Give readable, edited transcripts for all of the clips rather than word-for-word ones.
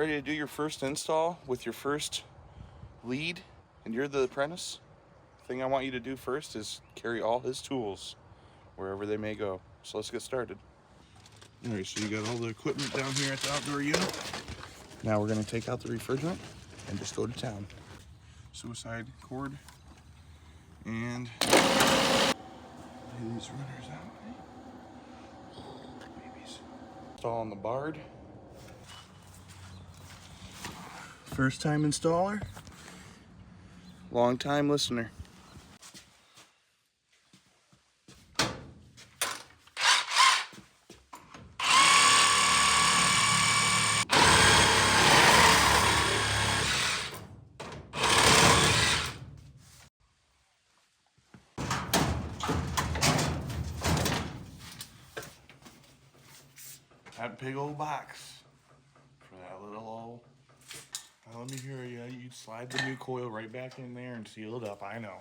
Ready to do your first install with your first lead and you're the apprentice? The thing I want you to do first is carry all his tools wherever they may go. So let's get started. All right, so you got all the equipment down here at the outdoor unit. Now we're gonna take out the refrigerant and just go to town. Suicide cord and lay these runners out. Babies. Install on the Bard. First time installer, long time listener. That big old box for that little old. Now let me hear you. You slide the new coil right back in there and seal it up. I know.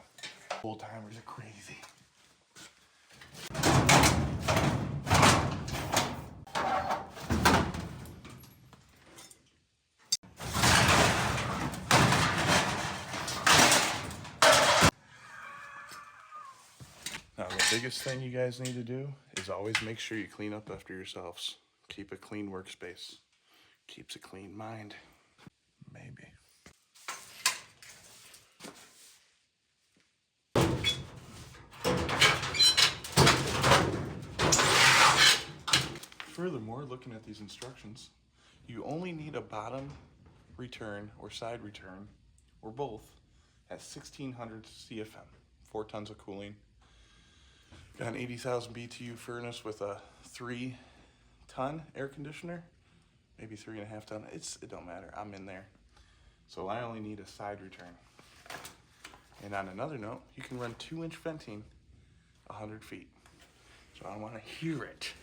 Old timers are crazy. Now the biggest thing you guys need to do is always make sure you clean up after yourselves. Keep a clean workspace. Keeps a clean mind. Maybe. Furthermore, looking at these instructions, you only need a bottom return or side return, or both, at 1600 CFM, 4 tons of cooling. Got an 80,000 BTU furnace with a 3-ton air conditioner, maybe 3.5 ton. It don't matter, I'm in there. So I only need a side return. And on another note, you can run 2-inch venting 100 feet. So I want to hear it.